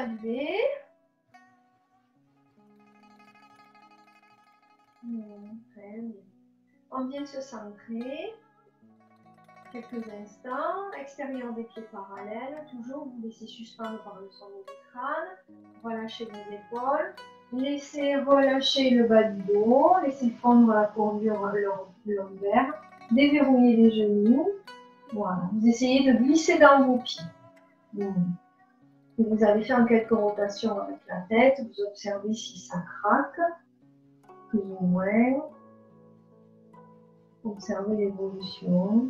saluer. On vient se centrer. Quelques instants. Extérieur des pieds parallèles. Toujours, vous laissez suspendre par le sommet du crâne. Relâchez les épaules. Laissez relâcher le bas du dos. Laissez fondre la courbure lombaire. Déverrouillez les genoux. Voilà. Vous essayez de glisser dans vos pieds. Et vous allez faire quelques rotations avec la tête. Vous observez si ça craque. Plus ou moins. Observez l'évolution.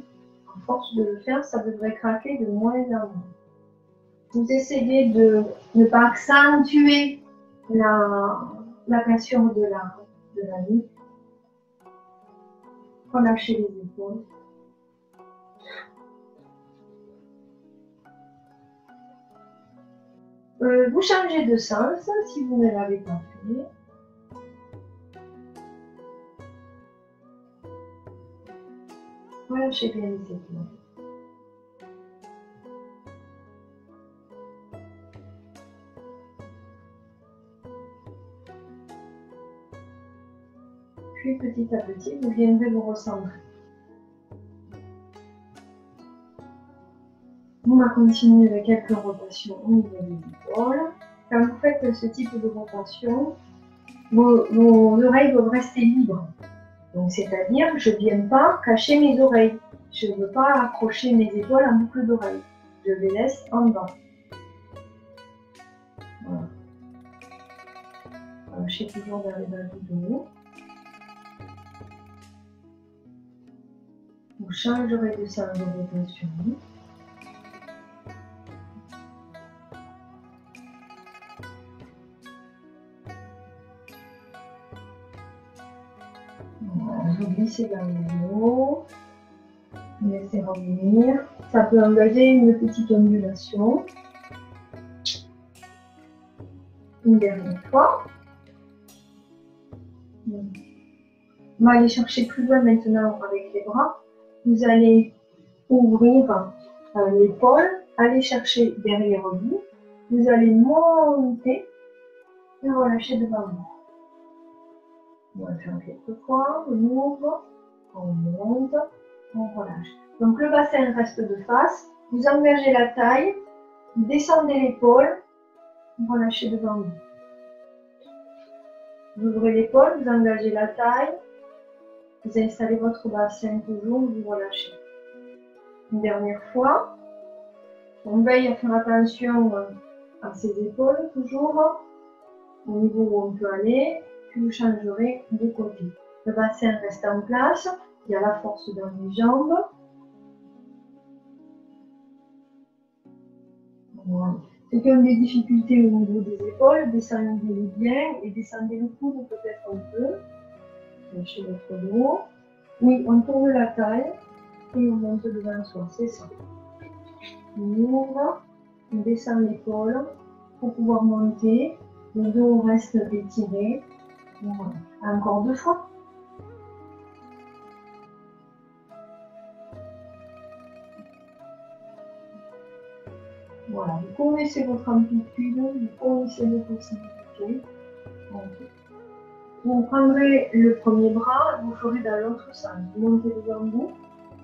À force de le faire, ça devrait craquer de moins en moins. Vous essayez de ne pas accentuer la cassure de la nuque. Relâchez les épaules. Vous changez de sens si vous ne l'avez pas fait. Relâchez bien les épaules. Puis petit à petit, vous viendrez vous recentrer. On va continuer avec quelques rotations au niveau des épaules. Quand vous faites ce type de rotation, vos oreilles doivent rester libres. Donc, c'est-à-dire que je ne viens pas cacher mes oreilles. Je ne veux pas accrocher mes épaules en boucle d'oreille. Je les laisse en bas. Voilà. Relâchez toujours vers les bas du dos. Vous changerez de sens de rotation. Vous glissez vers le haut, vous laissez revenir. Ça peut engager une petite ondulation. Une dernière fois. On va aller chercher plus loin maintenant avec les bras. Vous allez ouvrir l'épaule, aller chercher derrière vous. Vous allez monter et relâcher devant vous. On va faire quelques fois, on ouvre, on monte, on relâche. Donc le bassin reste de face, vous engagez la taille, vous descendez l'épaule, vous relâchez devant vous. Vous ouvrez l'épaule, vous engagez la taille, vous installez votre bassin toujours, vous relâchez. Une dernière fois, on veille à faire attention à ses épaules toujours, au niveau où on peut aller. Puis vous changerez de côté. Le bassin reste en place, il y a la force dans les jambes. Voilà. Ceux qui ont des difficultés au niveau des épaules, descendez-les bien et descendez le coude peut-être un peu. Lâchez votre dos. Oui, on tourne la taille et on monte devant soi, c'est ça. On ouvre, on descend l'épaule pour pouvoir monter. Le dos reste étiré. Voilà. Encore deux fois. Voilà, vous connaissez votre amplitude, vous connaissez vos possibilités. Vous prendrez le premier bras, vous ferez dans l'autre sens. Vous montez devant vous,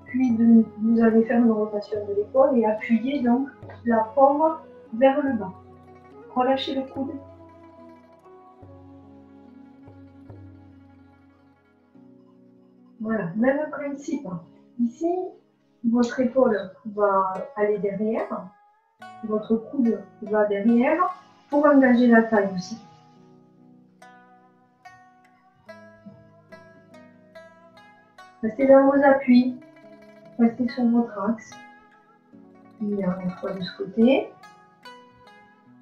puis vous allez faire une rotation de l'épaule et appuyer donc la paume vers le bas. Relâchez le coude. Voilà, même principe. Ici, votre épaule va aller derrière, votre coude va derrière pour engager la taille aussi. Restez dans vos appuis, restez sur votre axe. Une dernière fois de ce côté.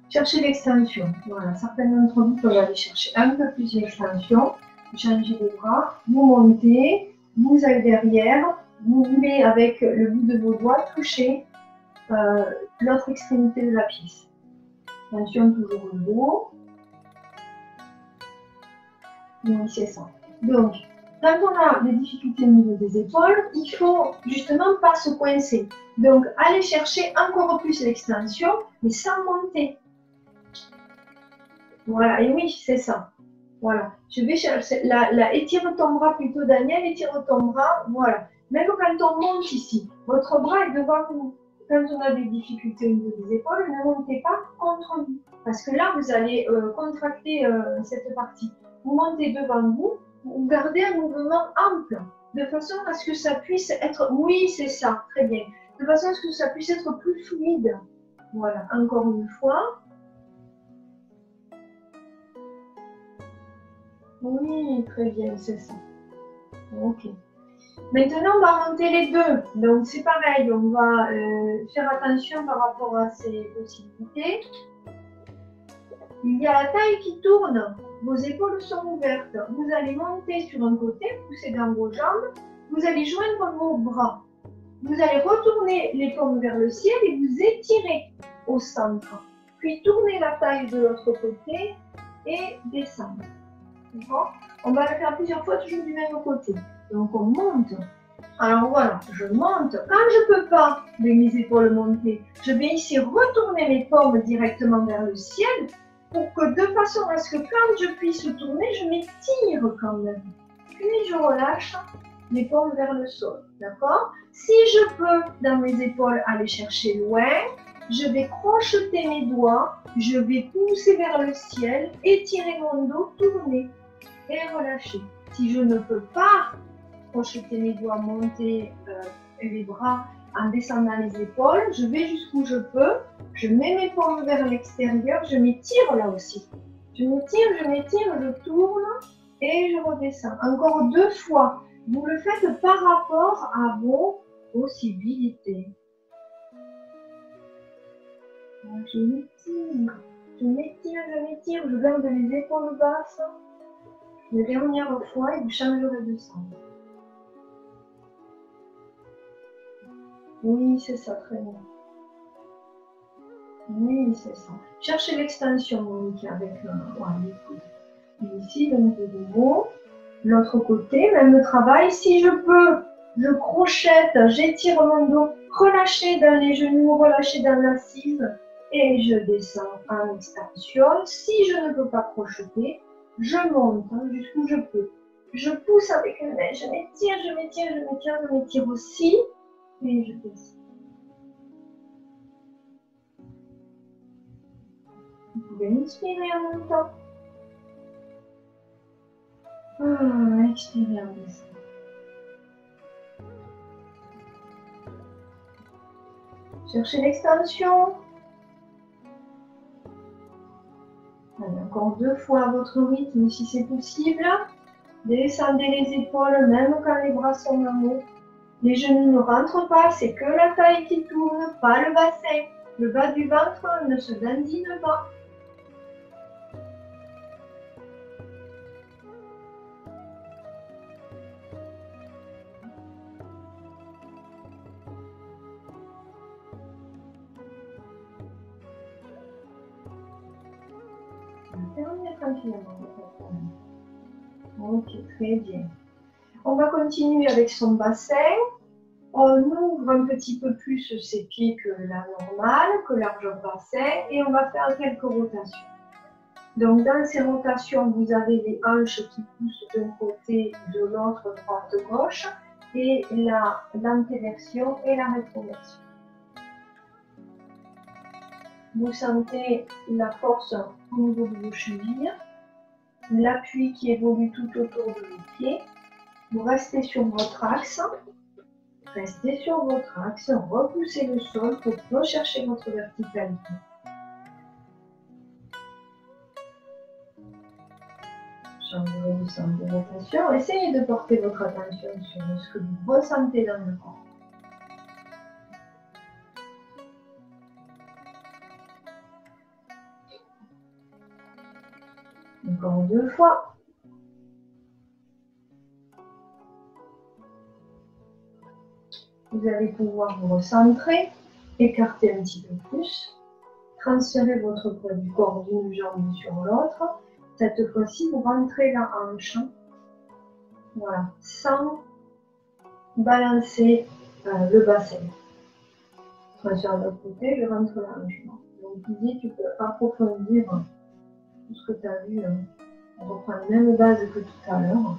Cherchez l'extension. Voilà, certains d'entre vous peuvent aller chercher un peu plus l'extension. Vous changez de bras, vous montez, vous allez derrière, vous voulez avec le bout de vos doigts toucher l'autre extrémité de la pièce. Attention, toujours le dos. Oui, c'est ça. Donc, quand on a des difficultés au niveau des épaules, il faut justement pas se coincer. Donc, allez chercher encore plus l'extension, mais sans monter. Voilà, et oui, c'est ça. Voilà. Je vais chercher. Étire ton bras plutôt, Daniel. Étire ton bras. Voilà. Même quand on monte ici, votre bras est devant vous. Quand on a des difficultés au niveau des épaules, ne montez pas contre vous. Parce que là, vous allez contracter cette partie. Vous montez devant vous, vous gardez un mouvement ample, de façon à ce que ça puisse être... Oui, c'est ça, très bien. De façon à ce que ça puisse être plus fluide. Voilà, encore une fois. Oui, très bien, c'est ça. Ok. Maintenant, on va monter les deux. Donc, c'est pareil, on va faire attention par rapport à ces possibilités. Il y a la taille qui tourne. Vos épaules sont ouvertes. Vous allez monter sur un côté, pousser dans vos jambes. Vous allez joindre vos bras. Vous allez retourner les paumes vers le ciel et vous étirer au centre. Puis tourner la taille de l'autre côté et descendre. On va le faire plusieurs fois, toujours du même côté. Donc on monte. Alors voilà, je monte. Quand je ne peux pas de mes épaules monter, je vais ici retourner mes paumes directement vers le ciel pour que de façon à ce que quand je puisse tourner, je m'étire quand même. Puis je relâche les paumes vers le sol. D'accord? Si je peux dans mes épaules aller chercher loin, je vais crocheter mes doigts, je vais pousser vers le ciel, étirer mon dos, tourner et relâcher. Si je ne peux pas crocheter mes doigts, monter les bras en descendant les épaules, je vais jusqu'où je peux, je mets mes paumes vers l'extérieur, je m'étire là aussi. Je m'étire, je tourne et je redescends. Encore 2 fois. Vous le faites par rapport à vos possibilités. Je m'étire, je garde les épaules basses. La dernière fois, et vous changerez de sens. Oui, c'est ça, très bien. Oui, c'est ça. Cherchez l'extension, Monique, avec les coudes. Et ici, donc de nouveau, l'autre côté, même travail. Si je peux, je crochette, j'étire mon dos, relâchez dans les genoux, relâchez dans l'assise, et je descends en extension. Si je ne peux pas crocheter, je monte jusqu'où je peux. Je pousse avec une main, je m'étire aussi, et je descends. Vous pouvez inspirer en même temps. Expirez en descendant. Cherchez l'extension. Allez, encore 2 fois à votre rythme si c'est possible. Descendez les épaules même quand les bras sont en haut. Les genoux ne rentrent pas, c'est que la taille qui tourne, pas le bassin. Le bas du ventre ne se dandine pas. Terminez tranquillement. Ok, très bien. On va continuer avec son bassin. On ouvre un petit peu plus ses pieds que la normale, que largeur bassin, et on va faire quelques rotations. Donc dans ces rotations, vous avez les hanches qui poussent d'un côté, de l'autre, droite, gauche, et l'antéversion et la rétroversion. Vous sentez la force au niveau de vos chevilles, l'appui qui évolue tout autour de vos pieds. Vous restez sur votre axe. Restez sur votre axe, repoussez le sol pour rechercher votre verticalité. Changez de sens de rotation. Essayez de porter votre attention sur ce que vous ressentez dans le corps. Encore 2 fois. Vous allez pouvoir vous recentrer, écarter un petit peu plus, transférer votre poids du corps d'une jambe sur l'autre. Cette fois-ci, vous rentrez la hanche, voilà, sans balancer le bassin. Sur l'autre côté, je rentre la hanche. Donc ici, tu peux approfondir tout ce que tu as vu. On reprend la même base que tout à l'heure.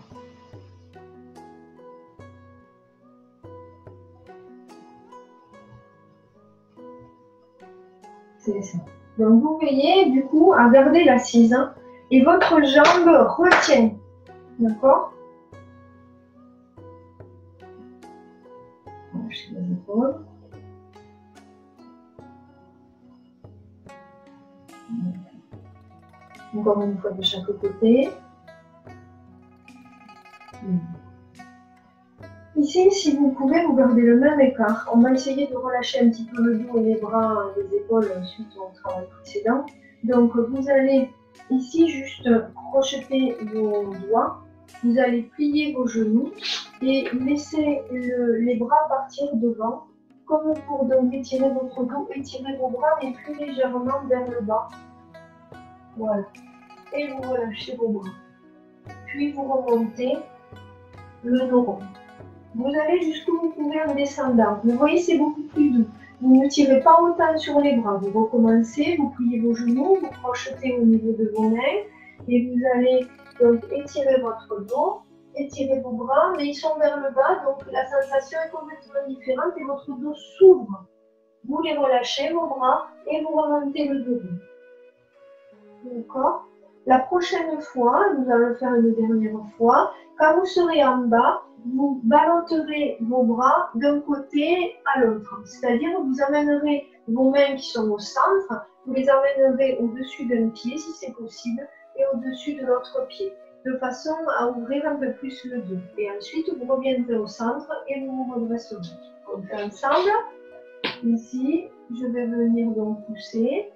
C'est ça. Donc vous voyez, du coup, à garder l'assise et votre jambe retient. D'accord? Relâchez les épaules. Encore une fois de chaque côté. Ici, si vous pouvez, vous gardez le même écart. On va essayer de relâcher un petit peu le dos et les bras, les épaules suite au travail précédent. Donc, vous allez ici juste crocheter vos doigts. Vous allez plier vos genoux et laisser les bras partir devant, comme pour donc étirer votre dos, étirer vos bras, mais plus légèrement vers le bas. Voilà. Et vous relâchez vos bras. Puis vous remontez le dos rond. Vous allez jusqu'où vous pouvez en descendant. Vous voyez, c'est beaucoup plus doux. Vous ne tirez pas autant sur les bras. Vous recommencez, vous pliez vos genoux, vous crochetez au niveau de vos mains et vous allez donc étirer votre dos, étirer vos bras, mais ils sont vers le bas, donc la sensation est complètement différente et votre dos s'ouvre. Vous les relâchez, vos bras, et vous remontez le dos. D'accord? La prochaine fois, nous allons faire une dernière fois, quand vous serez en bas, vous ballotterez vos bras d'un côté à l'autre. C'est-à-dire, vous amènerez vos mains qui sont au centre, vous les amènerez au-dessus d'un pied si c'est possible et au-dessus de l'autre pied, de façon à ouvrir un peu plus le dos. Et ensuite, vous reviendrez au centre et vous vous redresserez. On fait ensemble. Ici, je vais venir donc pousser.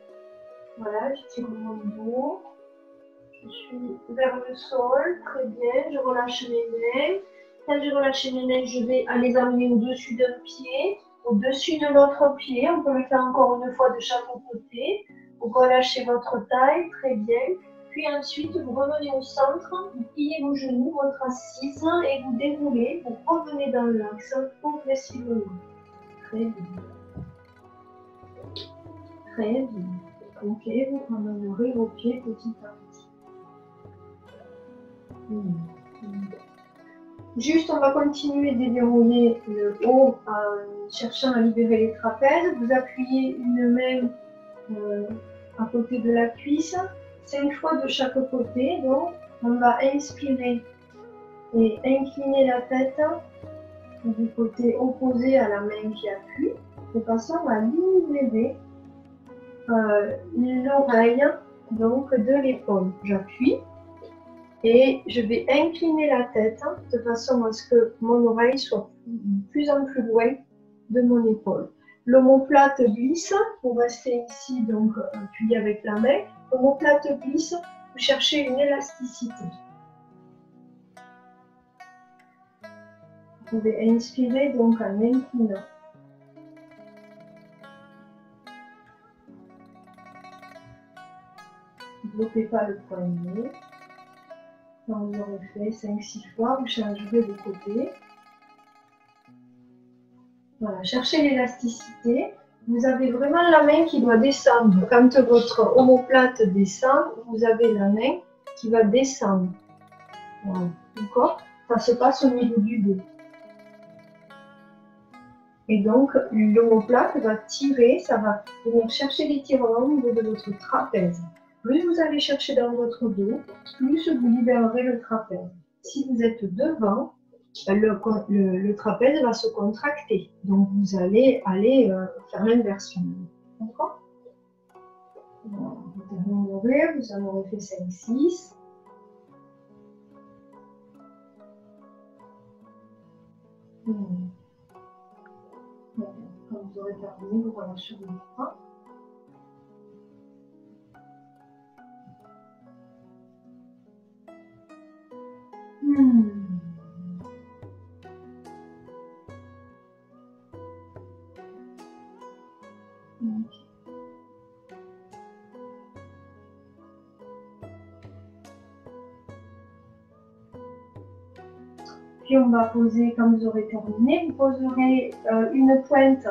Voilà, je tire mon dos. Je suis vers le sol, très bien. Je relâche mes mains. Quand je relâche mes mains, je vais les amener au-dessus d'un pied, au-dessus de l'autre pied. On peut le faire encore une fois de chaque côté. Vous relâchez votre taille, très bien. Puis ensuite, vous revenez au centre, vous pliez vos genoux, votre assise et vous déroulez. Vous revenez dans l'axe progressivement. Très bien. Très bien. Ok, vous ramènerez vos pieds petit à petit. Juste, on va continuer de dérouler le haut en cherchant à libérer les trapèzes. Vous appuyez une main à côté de la cuisse, 5 fois de chaque côté. Donc, on va inspirer et incliner la tête du côté opposé à la main qui appuie, de façon à libérer l'oreille donc de l'épaule. J'appuie. Et je vais incliner la tête de façon à ce que mon oreille soit de plus en plus loin de mon épaule. L'omoplate glisse, vous restez ici donc appuyé avec la main. L'omoplate glisse, vous cherchez une élasticité. Vous pouvez inspirer donc en inclinant. Ne bloquez pas le poignet. Quand vous aurez fait 5-6 fois, vous changerez de côté. Voilà, cherchez l'élasticité. Vous avez vraiment la main qui doit descendre. Quand votre omoplate descend, vous avez la main qui va descendre. Voilà, d'accord? Ça se passe au niveau du dos. Et donc, l'omoplate va tirer, ça va venir chercher l'étirement au niveau de votre trapèze. Plus vous allez chercher dans votre dos, plus vous libérerez le trapèze. Si vous êtes devant, le trapèze va se contracter. Donc, vous allez aller faire l'inversion. D'accord? Voilà, vous terminerez, vous en aurez fait 5-6. Quand vous aurez terminé, vous relâchez le bras. Puis on va poser, quand vous aurez terminé, vous poserez une pointe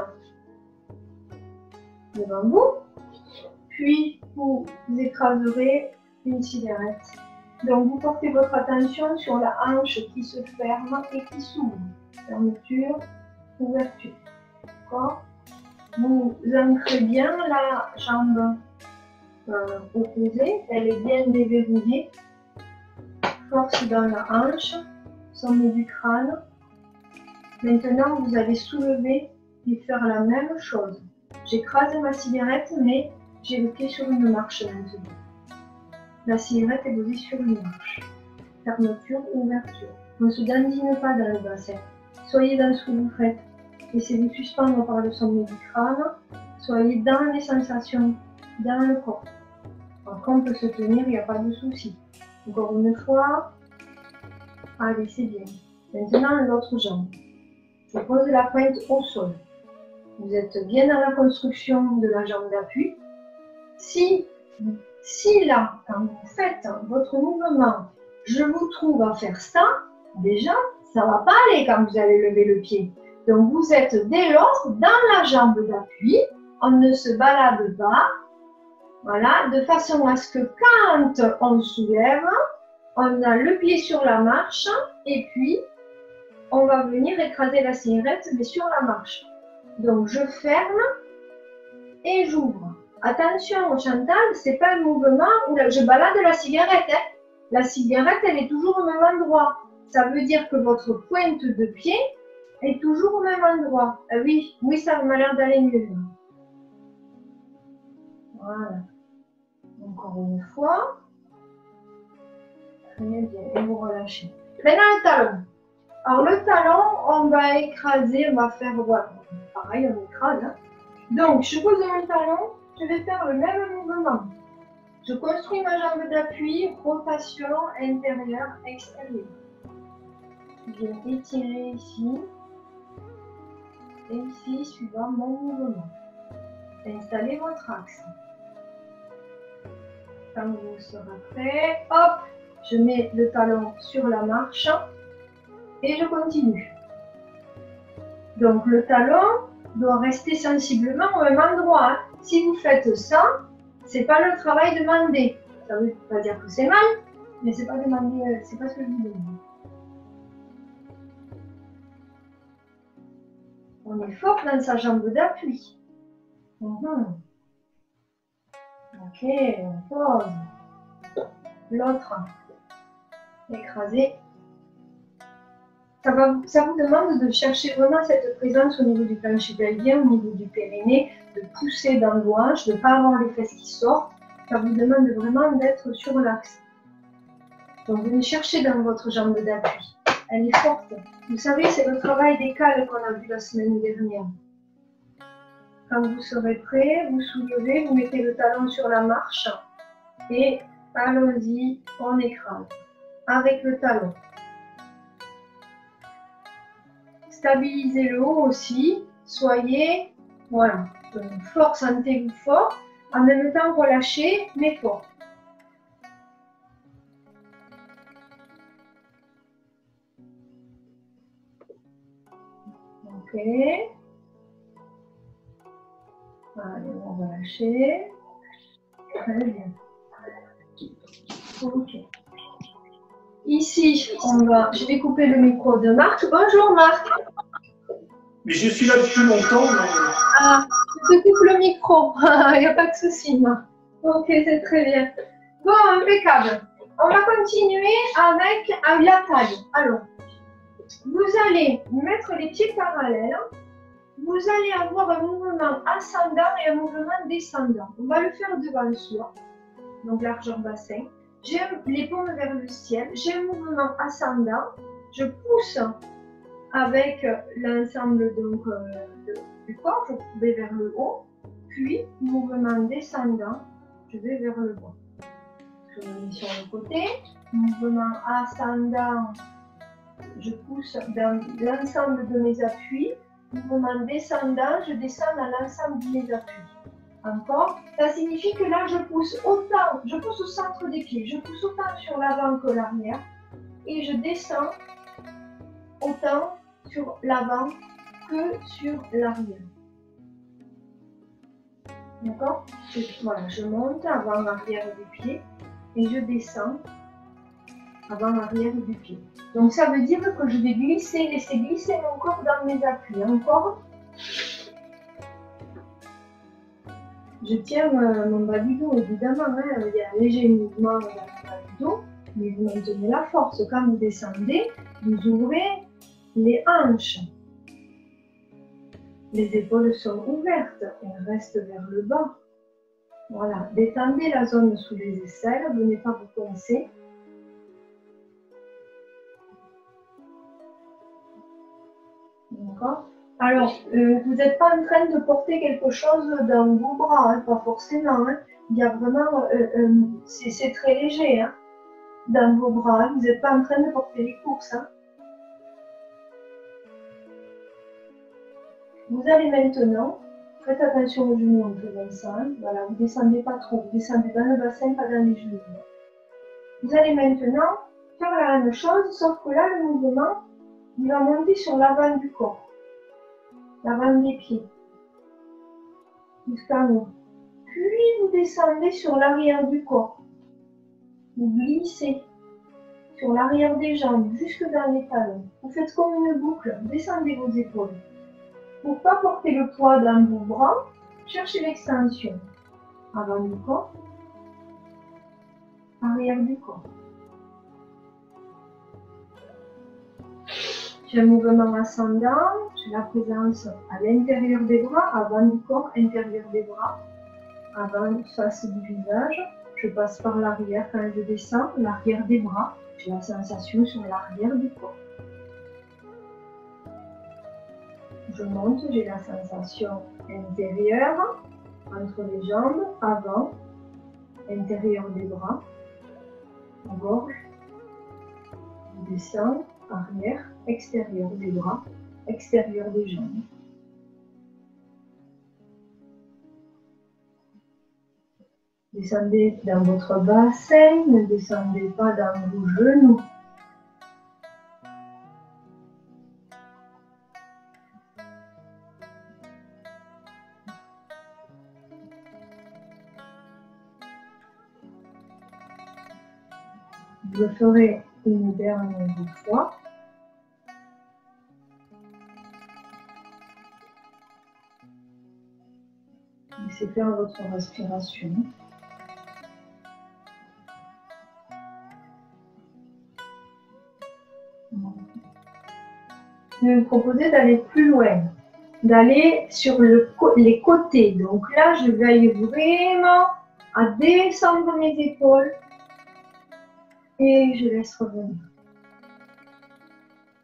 devant vous. Puis vous écraserez une cigarette. Donc vous portez votre attention sur la hanche qui se ferme et qui s'ouvre. Fermeture, ouverture. D'accord? Vous ancrez bien la jambe opposée, elle est bien déverrouillée. Force dans la hanche, sommet du crâne. Maintenant, vous allez soulever et faire la même chose. J'écrase ma cigarette, mais j'ai le pied sur une marche maintenant. La cigarette est posée sur une marche. Fermeture, ouverture. On ne se dandine pas dans le bassin. Soyez dans ce que vous faites. Essayez de suspendre par le sommet du crâne. Soyez dans les sensations, dans le corps. Après, on peut se tenir, il n'y a pas de souci. Encore une fois. Allez, c'est bien. Maintenant, l'autre jambe. Je pose la pointe au sol. Vous êtes bien dans la construction de la jambe d'appui. Si là, quand vous faites votre mouvement, je vous trouve à faire ça, déjà, ça ne va pas aller quand vous allez lever le pied. Donc, vous êtes dès lors dans la jambe d'appui. On ne se balade pas. Voilà, de façon à ce que quand on soulève, on a le pied sur la marche et puis on va venir écraser la cigarette mais sur la marche. Donc je ferme et j'ouvre. Attention Chantal, c'est pas un mouvement où je balade la cigarette. Hein. La cigarette, elle est toujours au même endroit. Ça veut dire que votre pointe de pied est toujours au même endroit. Ah oui, ça m'a l'air d'aller mieux. Voilà. Encore une fois. Très bien, et vous relâchez. Maintenant le talon. Alors le talon, on va écraser, on va faire, voilà, pareil, on écrase. Hein. Donc je pose mon talon, je vais faire le même mouvement. Je construis ma jambe d'appui, rotation intérieure, extérieure. Je viens étirer ici, et ici, suivant mon mouvement. Installez votre axe. Quand vous serez prêt, hop, je mets le talon sur la marche et je continue. Donc le talon doit rester sensiblement au même endroit. Hein. Si vous faites ça, c'est pas le travail demandé. Ça veut pas dire que c'est mal, mais c'est pas demandé, c'est pas ce que je vous demande. On est fort dans sa jambe d'appui. Ok, on pose. L'autre, écrasé. Ça vous demande de chercher vraiment cette présence au niveau du plancher pelvien, au niveau du périnée, de pousser dans le hanche, de ne pas avoir les fesses qui sortent. Ça vous demande vraiment d'être sur l'axe. Donc venez chercher dans votre jambe d'appui. Elle est forte. Vous savez, c'est le travail des cales qu'on a vu la semaine dernière. Quand vous serez prêt, vous soulevez, vous mettez le talon sur la marche et allons-y, on écrase avec le talon. Stabilisez le haut aussi, soyez, voilà, fort, sentez-vous fort, en même temps relâchez, mais fort. Ok. Allez, on va lâcher. Très bien. Ok. Ici, je vais couper le micro de Marc. Bonjour Marc. Mais je suis là depuis longtemps. Mais... Ah, je te coupe le micro. Il n'y a pas de souci, Marc. Ok, c'est très bien. Bon, impeccable. On va continuer avec la taille. Alors, vous allez mettre les pieds parallèles. Vous allez avoir un mouvement ascendant et un mouvement descendant. On va le faire devant soi. Donc, largeur bassin. J'ai les paumes vers le ciel. J'ai un mouvement ascendant. Je pousse avec l'ensemble du corps. Je vais vers le haut. Puis, mouvement descendant. Je vais vers le bas. Je me mets sur le côté. Mouvement ascendant. Je pousse dans l'ensemble de mes appuis. Mouvement descendant. Je descends dans l'ensemble de mes appuis. Encore. Ça signifie que là, je pousse autant, je pousse au centre des pieds, je pousse autant sur l'avant que l'arrière et je descends autant sur l'avant que sur l'arrière. D'accord? Voilà, je monte avant l'arrière des pieds et je descends avant l'arrière du pied. Donc ça veut dire que je vais glisser, laisser glisser mon corps dans mes appuis. Encore. Je tiens mon bas du dos, évidemment, hein, il y a un léger mouvement dans le bas du dos, mais vous maintenez la force. Quand vous descendez, vous ouvrez les hanches. Les épaules sont ouvertes, elles restent vers le bas. Voilà, détendez la zone sous les aisselles, venez pas vous coincer. D'accord. Alors, vous n'êtes pas en train de porter quelque chose dans vos bras, hein, pas forcément. Hein. Il y a vraiment, c'est très léger hein, dans vos bras. Hein. Vous n'êtes pas en train de porter les courses. Hein. Vous allez maintenant, faites attention aux genoux en faisant ça. Hein. Voilà, vous ne descendez pas trop, vous descendez dans le bassin, pas dans les genoux. Vous allez maintenant faire la même chose, sauf que là, le mouvement, il va monter sur l'avant du corps. L'avant des pieds, jusqu'en haut. Puis vous descendez sur l'arrière du corps. Vous glissez sur l'arrière des jambes, jusque dans les talons. Vous faites comme une boucle, descendez vos épaules. Pour ne pas porter le poids dans vos bras, cherchez l'extension. Avant du corps, arrière du corps. J'ai un mouvement ascendant, j'ai la présence à l'intérieur des bras, avant du corps, intérieur des bras, avant, face du visage. Je passe par l'arrière quand je descends, l'arrière des bras. J'ai la sensation sur l'arrière du corps. Je monte, j'ai la sensation intérieure, entre les jambes, avant, intérieur des bras, gorge. Je descends, arrière, extérieur des bras, extérieur des jambes. Descendez dans votre bassin, ne descendez pas dans vos genoux. Je le ferai une dernière fois. Laissez faire votre respiration. Je vais vous proposer d'aller plus loin, d'aller sur les côtés. Donc là, je veille vraiment à descendre mes épaules et je laisse revenir.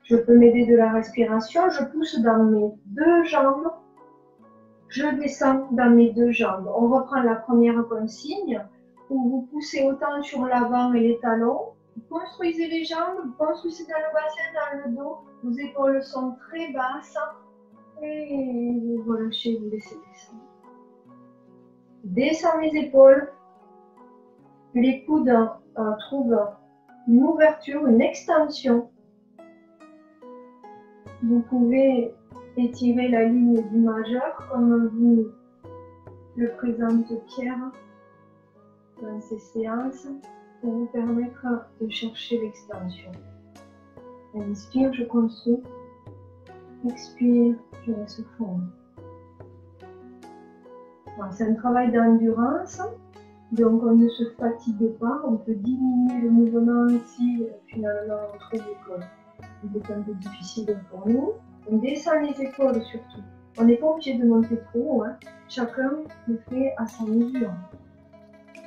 Je peux m'aider de la respiration, je pousse dans mes deux jambes, je descends dans mes deux jambes. On reprend la première consigne où vous poussez autant sur l'avant et les talons. Vous construisez les jambes, vous construisez dans le bassin, dans le dos. Vos épaules sont très basses. Et vous relâchez, vous laissez descendre. Descends mes épaules. Les coudes trouvent une ouverture, une extension. Vous pouvez étirer la ligne du majeur comme vous le présente Pierre dans ses séances pour vous permettre de chercher l'extension. Inspire, je construis. Expire, je laisse fondre. C'est un travail d'endurance, donc on ne se fatigue pas, on peut diminuer le mouvement si finalement on trouve que il est un peu difficile pour nous. On descend les épaules surtout. On n'est pas obligé de monter trop haut, hein. Chacun le fait à sa mesure.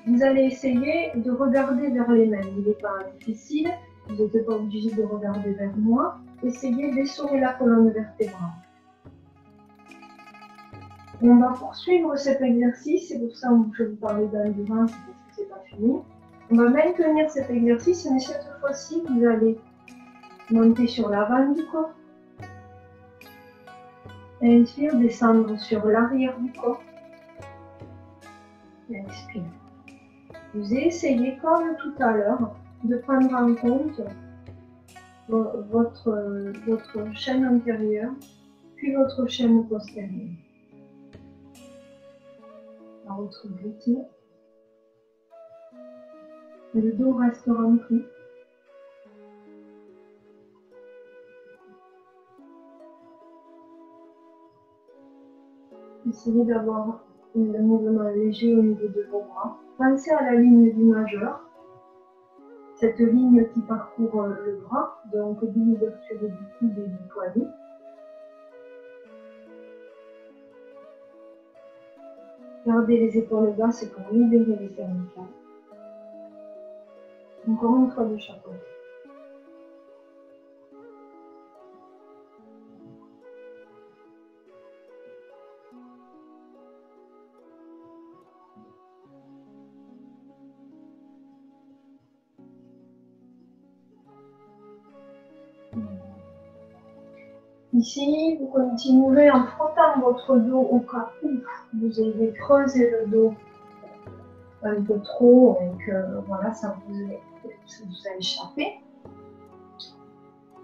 Vous allez essayer de regarder vers les mains. Il n'est pas difficile, vous n'êtes pas obligé de regarder vers moi. Essayez d'essorer la colonne vertébrale. On va poursuivre cet exercice, c'est pour ça que je vous parlais d'endurance, parce que c'est pas fini. On va maintenir cet exercice, mais cette fois-ci, vous allez monter sur l'avant du corps. Inspire, descendre sur l'arrière du corps. Expire. Vous essayez, comme tout à l'heure, de prendre en compte votre chaîne antérieure, puis votre chaîne postérieure. À votre rythme. Le dos reste rempli. Essayez d'avoir un mouvement léger au niveau de vos bras. Pensez à la ligne du majeur, cette ligne qui parcourt le bras, donc de l'ouverture du coude et du poignet. Gardez les épaules basses pour libérer les cervicales. Encore une fois de chaque côté. Ici, vous continuerez en frottant votre dos au cas où vous ayez creusé le dos un peu trop et que voilà, ça vous a échappé.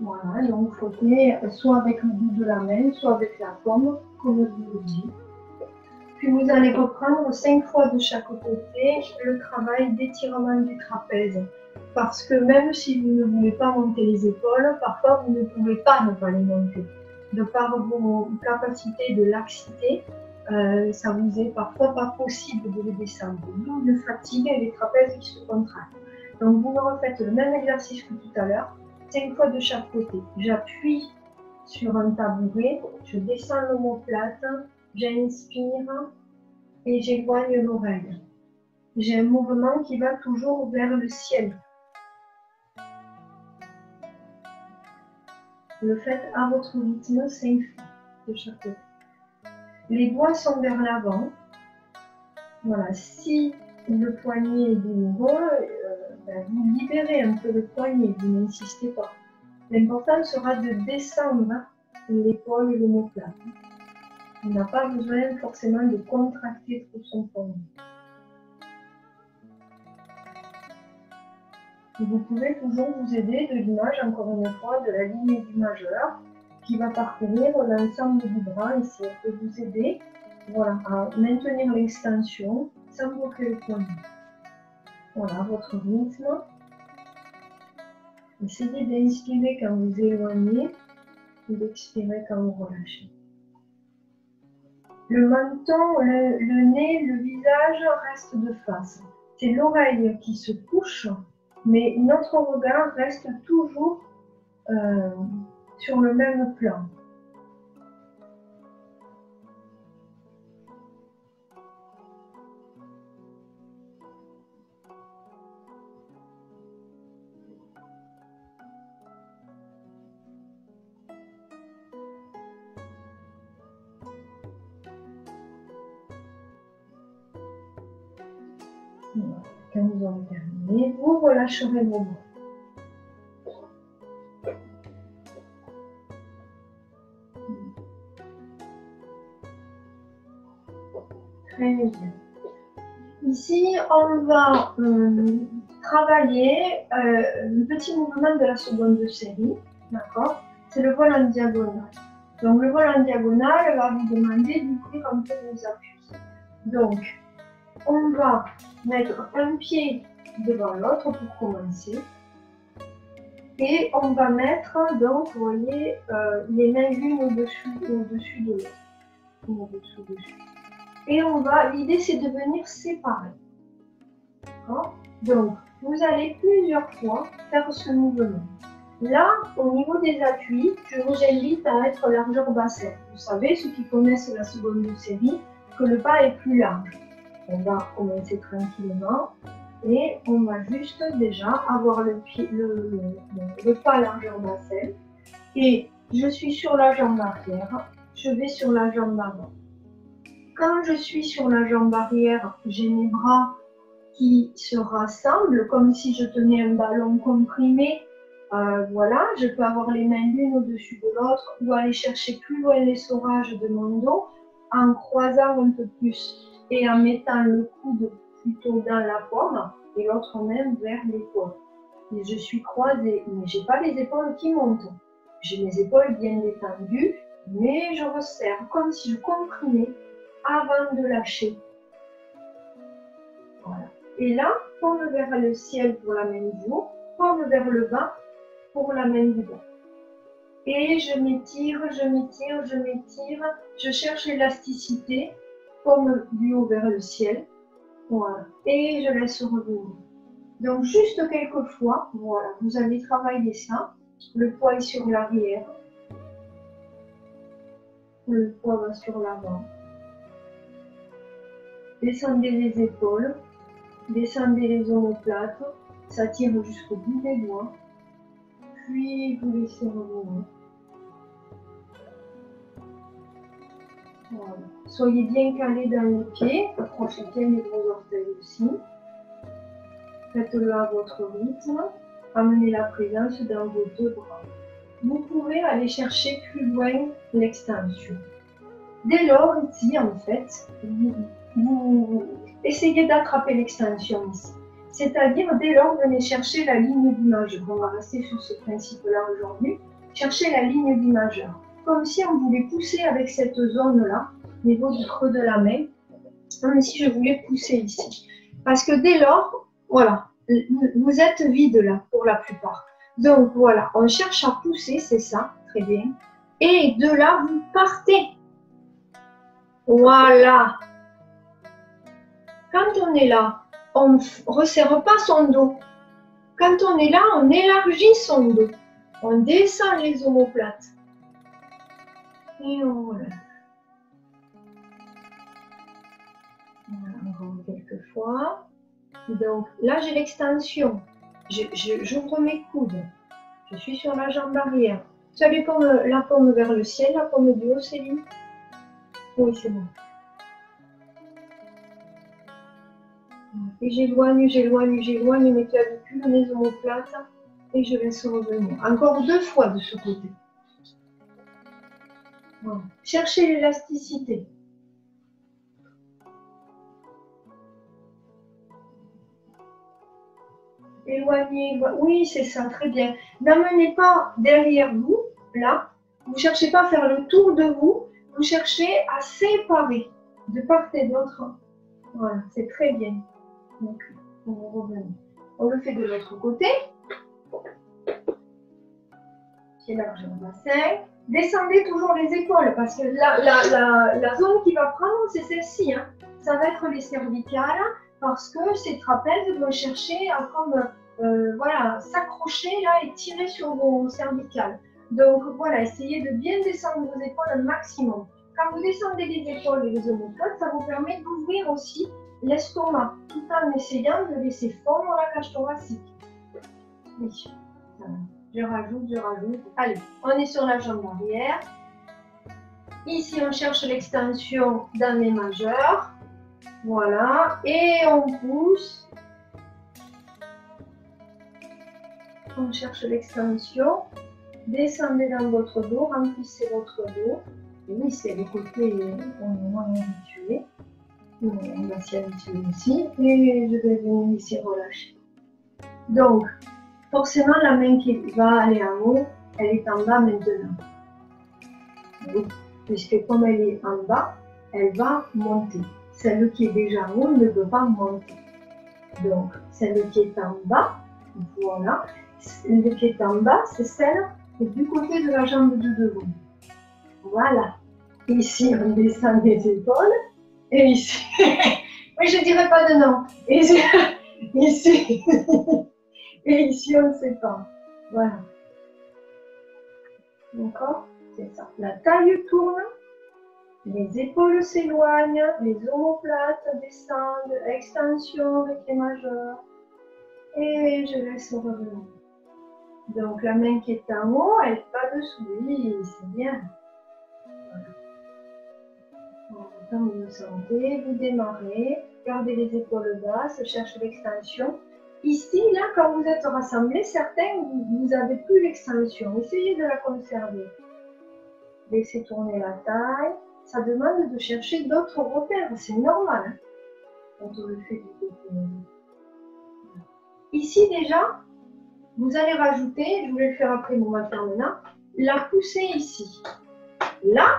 Voilà, donc frottez soit avec le bout de la main, soit avec la paume, comme je vous le dis. Puis vous allez reprendre 5 fois de chaque côté le travail d'étirement du trapèze. Parce que même si vous ne voulez pas monter les épaules, parfois vous ne pouvez pas ne pas les monter. De par vos capacités de laxité, ça vous est parfois pas possible de les descendre. D'où une fatigue et les trapèzes qui se contractent. Donc vous me refaites le même exercice que tout à l'heure, 5 fois de chaque côté. J'appuie sur un tabouret, je descends l'omoplate, j'inspire et j'éloigne l'oreille. J'ai un mouvement qui va toujours vers le ciel. Le faites à votre rythme 5 fois de chaque côté. Les doigts sont vers l'avant. Voilà, si le poignet est douloureux, vous libérez un peu le poignet, vous n'insistez pas. L'important sera de descendre l'épaule et l'omoplate. On n'a pas besoin forcément de contracter trop son poignet. Vous pouvez toujours vous aider de l'image, encore une fois, de la ligne du majeur qui va parcourir l'ensemble du bras et ça peut vous aider voilà, à maintenir l'extension sans bloquer le poignet. Voilà votre rythme. Essayez d'inspirer quand vous éloignez et d'expirer quand vous relâchez. Le menton, le nez, le visage restent de face. C'est l'oreille qui se couche, mais notre regard reste toujours sur le même plan. Voilà. Quand vous aurez terminé, vous relâcherez vos bras. Très bien. Ici, on va travailler le petit mouvement de la seconde série. D'accord? C'est le vol en diagonale. Donc, le vol en diagonale va vous demander d'ouvrir un peu vos appuis. Donc, on va mettre un pied devant l'autre pour commencer. Et on va mettre, donc, vous voyez, les mains l'une au-dessus de l'autre. Et on va, l'idée c'est de venir séparer. D'accord? Donc, vous allez plusieurs fois faire ce mouvement. Là, au niveau des appuis, je vous invite à être largeur bassin. Vous savez, ceux qui connaissent la seconde série, que le pas est plus large. On va commencer tranquillement et on va juste déjà avoir le pas largeur bassin. Et je suis sur la jambe arrière, je vais sur la jambe avant. Quand je suis sur la jambe arrière, j'ai mes bras qui se rassemblent comme si je tenais un ballon comprimé. Voilà, je peux avoir les mains l'une au-dessus de l'autre ou aller chercher plus loin l'essorage de mon dos en croisant un peu plus et en mettant le coude plutôt dans la paume et l'autre main vers l'épaule. Et je suis croisée, mais je n'ai pas les épaules qui montent. J'ai mes épaules bien détendues, mais je resserre comme si je comprimais avant de lâcher. Voilà. Et là, paume vers le ciel pour la main du haut, paume vers le bas pour la main du bas. Et je m'étire, je m'étire, je m'étire. Je cherche l'élasticité, paume du haut vers le ciel. Voilà. Et je laisse revenir. Donc, juste quelques fois, voilà, vous allez travailler ça. Le poids est sur l'arrière. Le poids va sur l'avant. Descendez les épaules. Descendez les omoplates. Ça tire jusqu'au bout des doigts. Puis, vous laissez revenir. Voilà. Soyez bien calés dans les pieds. Approchez bien les gros orteils aussi. Faites-le à votre rythme. Amenez la présence dans vos deux bras. Vous pouvez aller chercher plus loin l'extension. Dès lors, ici, en fait, vous essayez d'attraper l'extension ici. C'est-à-dire, dès lors, venez chercher la ligne du majeur. On va rester sur ce principe-là aujourd'hui. Cherchez la ligne du majeur. Comme si on voulait pousser avec cette zone-là, au niveau du creux de la main, comme si je voulais pousser ici. Parce que dès lors, voilà, vous êtes vide là, pour la plupart. Donc voilà, on cherche à pousser, c'est ça, très bien. Et de là, vous partez. Voilà. Quand on est là, on ne resserre pas son dos. Quand on est là, on élargit son dos. On descend les omoplates. Et on relâche. Voilà, encore quelques fois. Donc là, j'ai l'extension. J'ouvre mes coudes. Je suis sur la jambe arrière. Vous savez, la paume vers le ciel, la paume du haut, Céline? Oui, c'est bon. Et j'éloigne, j'éloigne, j'éloigne mes clavicules, mes omoplates. Et je laisse revenir. Encore 2 fois de ce côté. Voilà. Cherchez l'élasticité. Éloignez, oui, c'est ça, très bien. N'amenez pas derrière vous, là. Vous ne cherchez pas à faire le tour de vous. Vous cherchez à séparer de part et d'autre. Voilà, c'est très bien. Donc, on revient. On le fait de l'autre côté. J'élargis le bassin. Descendez toujours les épaules parce que la zone qui va prendre, c'est celle-ci. Hein. Ça va être les cervicales parce que ces trapèzes vont chercher à voilà, s'accrocher là et tirer sur vos cervicales. Donc voilà, essayez de bien descendre vos épaules un maximum. Quand vous descendez les épaules et les omoplates, ça vous permet d'ouvrir aussi l'estomac tout en essayant de laisser fondre la cage thoracique. Oui, je rajoute. Allez, on est sur la jambe arrière. Ici, on cherche l'extension dans les majeurs. Voilà, et on pousse. On cherche l'extension. Descendez dans votre dos, remplissez votre dos. Et oui, c'est le côté on est moins habitué. On va s'y habituer aussi. Et je vais venir ici relâcher. Donc, forcément, la main qui va aller en haut, elle est en bas maintenant. Oui, puisque comme elle est en bas, elle va monter. Celle qui est déjà en haut ne peut pas monter. Donc, celle qui est en bas, voilà. Celle qui est en bas, c'est celle qui est du côté de la jambe de devant. Voilà. Ici, on descend les épaules. Et ici, oui, je ne dirais pas de nom. Et ici, et ici, on ne sait pas. Voilà. D'accord? C'est ça. La taille tourne. Les épaules s'éloignent, les omoplates descendent, extension avec les majeurs. Et je laisse revenir. Donc la main qui est en haut, elle n'est pas dessous. Oui, c'est bien. Voilà. Comme vous le sentez, vous démarrez, gardez les épaules basses, cherchez l'extension. Ici, là, quand vous êtes rassemblés, certains, vous n'avez plus l'extension. Essayez de la conserver. Laissez tourner la taille. Ça demande de chercher d'autres repères, c'est normal. Hein, quand on le fait du côté. Ici déjà, vous allez rajouter, je vais le faire après, mais on va le faire maintenant, la poussée ici. Là,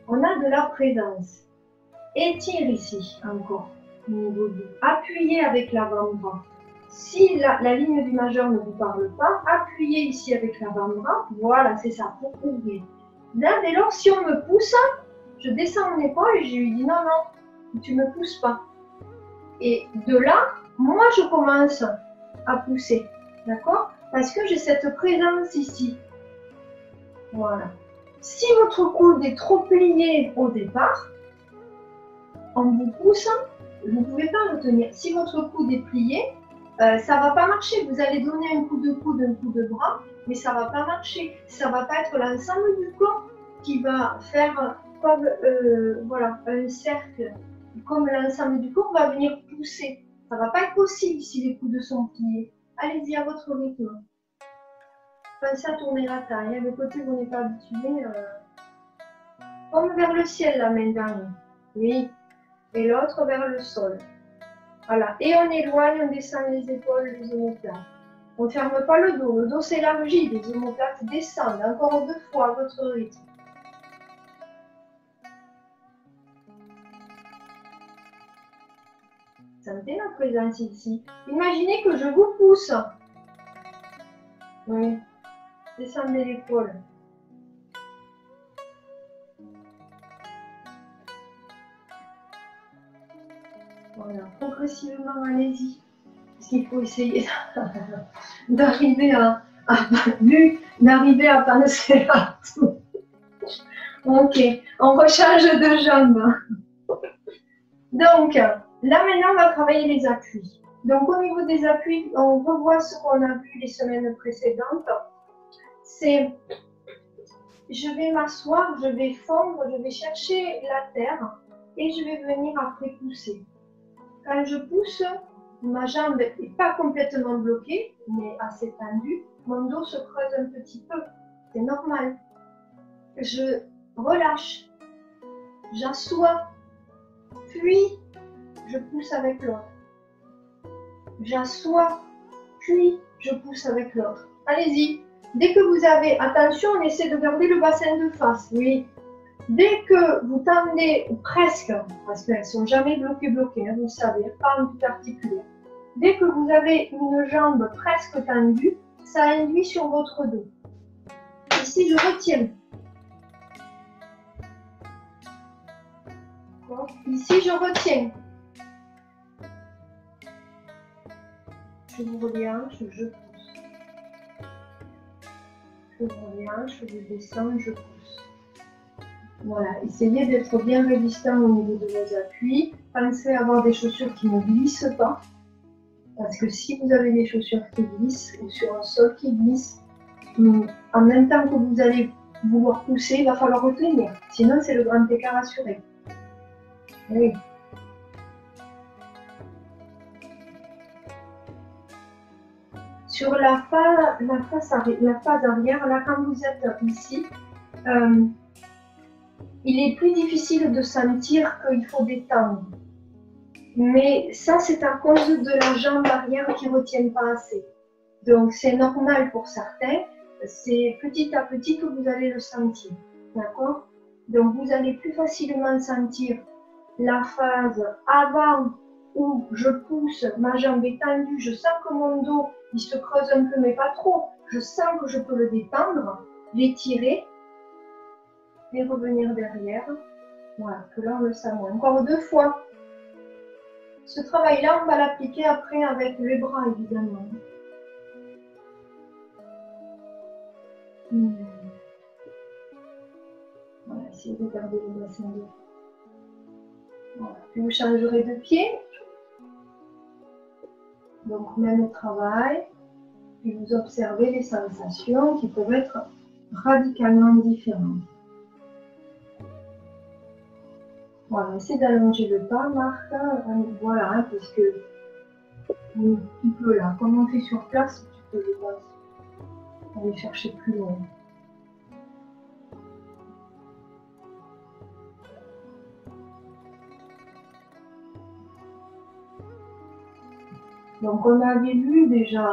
on a de la présence. Étire ici encore. au niveau du. Appuyez avec l'avant-bras. Si la ligne du majeur ne vous parle pas, appuyez ici avec l'avant-bras. Voilà, c'est ça, pour ouvrir. Là, dès lors, si on me pousse, je descends mon épaule et je lui dis non, non, tu ne me pousses pas. Et de là, moi, je commence à pousser. D'accord? Parce que j'ai cette présence ici. Voilà. Si votre coude est trop plié au départ, en vous poussant, vous ne pouvez pas le tenir. Si votre coude est plié, ça ne va pas marcher. Vous allez donner un coup de coude, un coup de bras, mais ça ne va pas marcher. Ça ne va pas être l'ensemble du corps qui va faire comme voilà, un cercle. Comme l'ensemble du corps va venir pousser. Ça ne va pas être possible si les coudes sont pliés. Allez-y à votre rythme. Pensez à tourner la taille. Le côté où vous n'êtes pas habitué. Comme vers le ciel, la main d'en haut. Oui. Et l'autre vers le sol. Voilà. Et on éloigne, on descend les épaules, les omoplates. On ne ferme pas le dos. Le dos s'élargit. Les omoplates descendent. Encore 2 fois à votre rythme. Sentez ma présence ici. Imaginez que je vous pousse. Oui. Descendez l'épaule. Voilà, progressivement, allez-y. Parce qu'il faut essayer d'arriver d'arriver à penser à tout. Ok, on rechange de jambe. Donc, là maintenant, on va travailler les appuis. Donc, au niveau des appuis, on revoit ce qu'on a vu les semaines précédentes. C'est, je vais m'asseoir, je vais fondre, je vais chercher la terre et je vais venir après pousser. Quand je pousse, ma jambe n'est pas complètement bloquée, mais assez tendue. Mon dos se creuse un petit peu. C'est normal. Je relâche. J'assois. Puis, je pousse avec l'autre. J'assois. Puis, je pousse avec l'autre. Allez-y. Dès que vous avez... Attention, on essaie de garder le bassin de face. Oui. Dès que vous tendez, presque, parce qu'elles ne sont jamais bloquées, hein, vous savez, pas en tout articulaire. Dès que vous avez une jambe presque tendue, ça induit sur votre dos. Ici, je retiens. Ici, je retiens. Je vous relâche, je pousse. Je vous relâche, je descends, je pousse. Voilà, essayez d'être bien résistant au niveau de vos appuis. Pensez à avoir des chaussures qui ne glissent pas. Parce que si vous avez des chaussures qui glissent ou sur un sol qui glisse, en même temps que vous allez vouloir pousser, il va falloir retenir. Sinon, c'est le grand écart assuré. Oui. Sur la phase arrière, là, quand vous êtes ici, il est plus difficile de sentir qu'il faut détendre. Mais ça, c'est à cause de la jambe arrière qui ne retient pas assez. Donc, c'est normal pour certains. C'est petit à petit que vous allez le sentir. D'accord? Donc, vous allez plus facilement sentir la phase avant où je pousse, ma jambe est tendue, je sens que mon dos, il se creuse un peu, mais pas trop. Je sens que je peux le détendre, l'étirer et revenir derrière. Voilà, que là, on le sent moins. Encore 2 fois. Ce travail-là, on va l'appliquer après avec les bras, évidemment. Voilà, essayez de garder le bassin de. Voilà. Puis vous changerez de pied. Donc, même travail. Puis vous observez les sensations qui peuvent être radicalement différentes. Voilà, essayez d'allonger le pas, Marc. Voilà, hein, parce que tu peux là, comme on fait sur place, tu peux le voir. Aller chercher plus loin. Donc on avait vu déjà,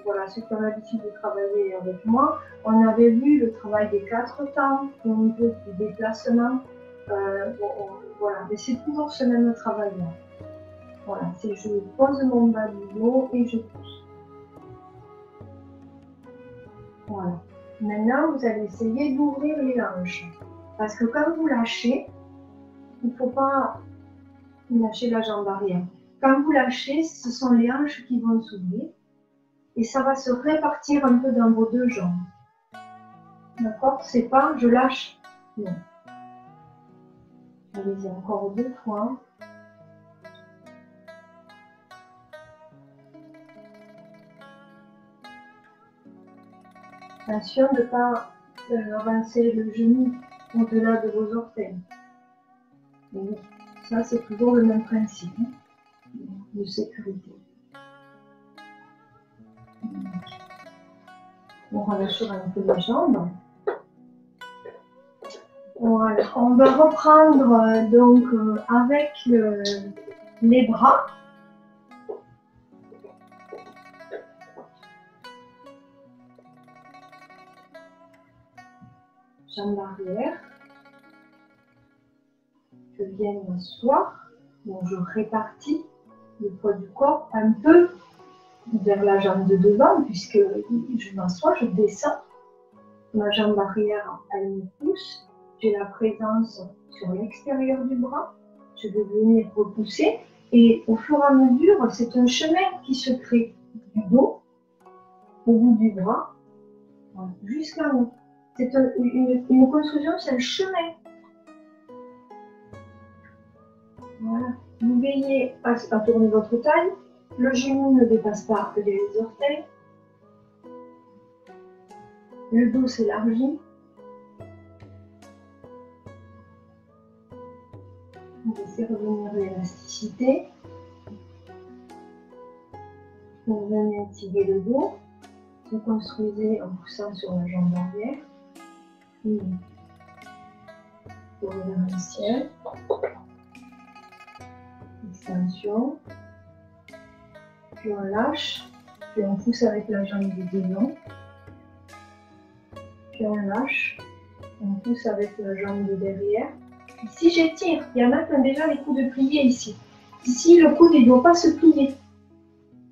voilà, ceux qui ont l'habitude de travailler avec moi, on avait vu le travail des 4 temps au niveau du déplacement. Voilà, mais c'est toujours ce même travail-là. Voilà, c'est je pose mon bas du dos et je pousse. Voilà. Maintenant, vous allez essayer d'ouvrir les hanches. Parce que quand vous lâchez, il ne faut pas lâcher la jambe arrière. Quand vous lâchez, ce sont les hanches qui vont s'ouvrir. Et ça va se répartir un peu dans vos deux jambes. D'accord? C'est pas je lâche. Non. Allez-y, encore 2 fois. Attention de ne pas avancer le genou au-delà de vos orteils. Et ça, c'est toujours le même principe de sécurité. On relâche un peu les jambes. Voilà. On va reprendre donc avec les bras. Jambes arrière. Je viens m'asseoir. Donc je répartis le poids du corps un peu vers la jambe de devant, puisque je m'assois, je descends. Ma jambe arrière, elle me pousse. J'ai la présence sur l'extérieur du bras. Je vais venir repousser. Et au fur et à mesure, c'est un chemin qui se crée du dos au bout du bras, jusqu'à haut. C'est une construction, c'est un chemin. Voilà. Vous veillez à tourner votre taille. Le genou ne dépasse pas les orteils. Le dos s'élargit. Vous laissez revenir l'élasticité. Vous venez tirer le dos. Vous construisez en poussant sur la jambe arrière. Pour vers le ciel. Extension. Puis on lâche. Puis on pousse avec la jambe du devant. Puis on lâche. On pousse avec la jambe de derrière. Ici j'étire. Il y en a qui ont déjà les coudes pliés ici. Ici le coude il ne doit pas se plier.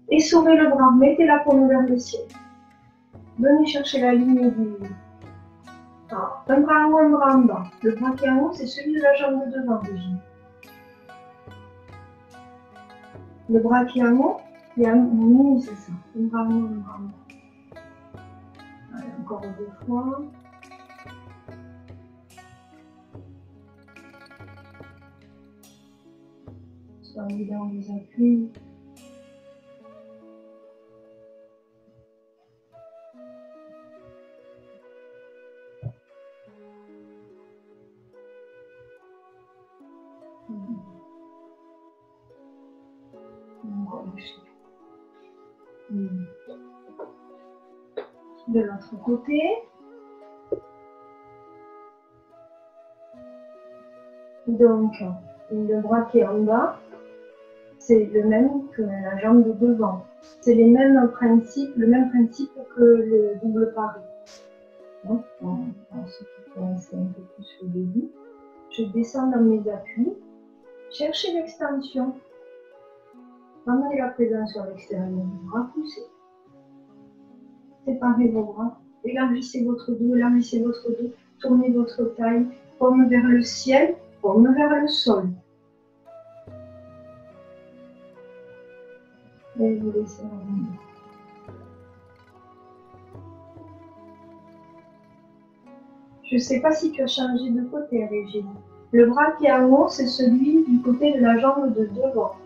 Essorez le bras. Mettez la paume vers le ciel. Venez chercher la ligne du... Alors, un bras en haut, un bras en bas. Le bras qui est en haut, c'est celui de la jambe de devant, Brigitte. Le bras qui est en haut, il y a oui, c'est ça. Un bras en haut, un bras en bas. Allez, encore 2 fois. Soyez dans les appuis. De l'autre côté. Donc, le bras qui est en bas, c'est le même que la jambe de devant. C'est les mêmes principes, le même principe que le double pari. Donc, pour ceux qui connaissent un peu plus le début, je descends dans mes appuis, cherchez l'extension, ramenez la présence sur l'extérieur du bras, poussez. Séparez vos bras, élargissez votre dos, tournez votre taille, paume vers le ciel, paume vers le sol. Et vous laissez revenir. Je ne sais pas si tu as changé de côté, Régine. Le bras qui est en haut, c'est celui du côté de la jambe de devant.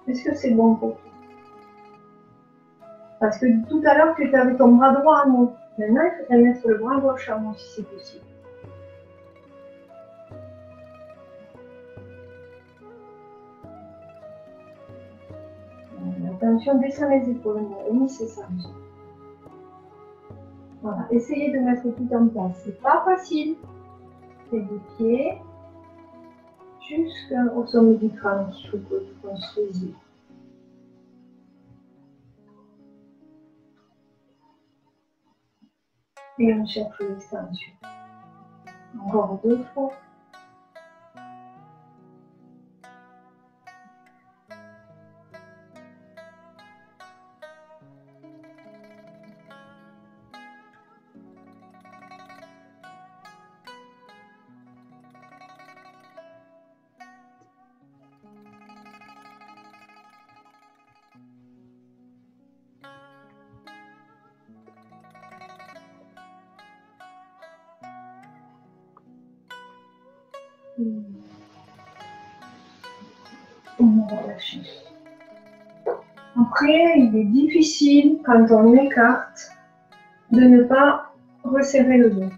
Est-ce que c'est bon pour toi? Parce que tout à l'heure, tu avais ton bras droit en haut. Maintenant, il faudrait mettre le bras gauche en haut, si c'est possible. Attention, descends les épaules. Oui, c'est ça. Voilà, essayez de mettre tout en place. C'est pas facile. C'est des pieds jusqu'au sommet du crâne qu'il faut que vous construisiez. Et on cherche l'extension. Encore 2 fois. On va relâcher. Après, il est difficile, quand on écarte, de ne pas resserrer le dos.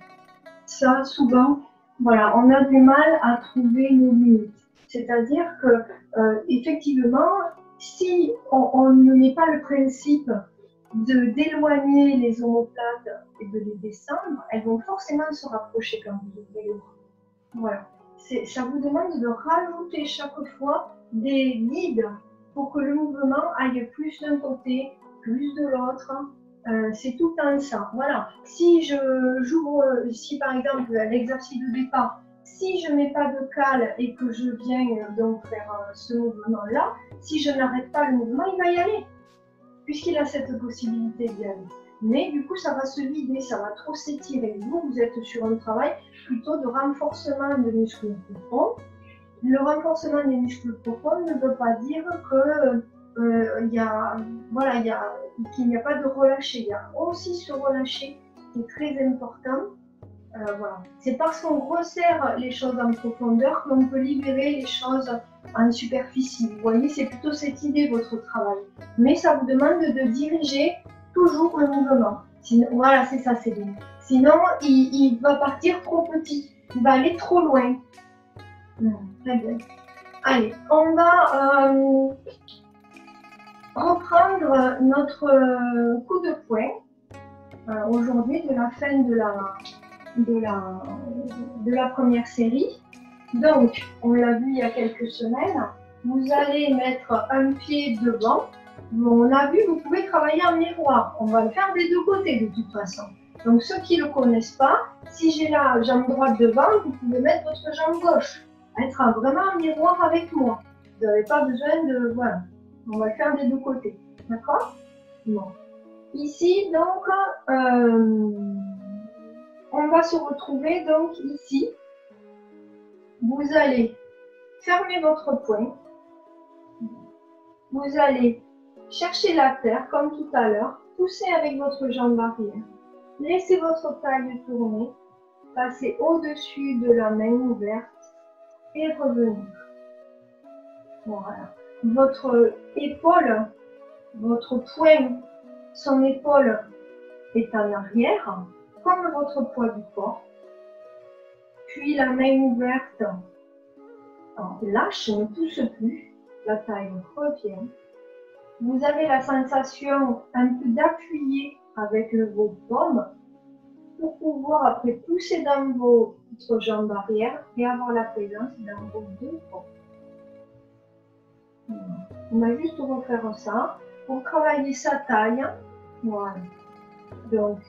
Ça, souvent, voilà, on a du mal à trouver nos limites. C'est-à-dire que, effectivement, si on ne met pas le principe d'éloigner les omoplates et de les descendre, elles vont forcément se rapprocher quand vous ouvrez le bras. Voilà. Ça vous demande de rajouter chaque fois des guides pour que le mouvement aille plus d'un côté, plus de l'autre. C'est tout un ça. Voilà. Si si par exemple l'exercice de départ, si je ne mets pas de cale et que je viens donc faire ce mouvement-là, si je n'arrête pas le mouvement, il va y aller, puisqu'il a cette possibilité d'y aller. Mais du coup, ça va se vider, ça va trop s'étirer. Vous êtes sur un travail plutôt de renforcement des muscles profonds. Le renforcement des muscles profonds ne veut pas dire que qu'il n'y a pas de relâcher. Il y a aussi ce relâcher qui est très important. Voilà. C'est parce qu'on resserre les choses en profondeur qu'on peut libérer les choses en superficie. Vous voyez, c'est plutôt cette idée votre travail. Mais ça vous demande de diriger toujours le mouvement. Sinon, voilà, c'est ça, c'est bien. Sinon, il va partir trop petit. Il va aller trop loin. Très bien. Allez, on va reprendre notre coup de poing aujourd'hui de la fin de la première série. Donc, on l'a vu il y a quelques semaines, vous allez mettre un pied devant. On a vu, vous pouvez travailler en miroir. On va le faire des deux côtés de toute façon. Donc, ceux qui ne le connaissent pas, si j'ai la jambe droite devant, vous pouvez mettre votre jambe gauche. Être vraiment en miroir avec moi. Vous n'avez pas besoin de... Voilà. On va le faire des deux côtés. D'accord? Bon. Ici, donc, on va se retrouver donc ici. Vous allez fermer votre poing. Vous allez chercher la terre comme tout à l'heure. Poussez avec votre jambe arrière. Laissez votre taille tourner. Passez au-dessus de la main ouverte et revenir. Voilà. Votre épaule, votre poing, son épaule est en arrière, comme votre poids du corps. Puis la main ouverte, lâche, ne pousse plus, la taille revient. Vous avez la sensation un peu d'appuyer avec vos paumes pour pouvoir après pousser dans votre jambe arrière et avoir la présence dans vos deux paumes. On va juste refaire ça pour travailler sa taille. Voilà. Donc,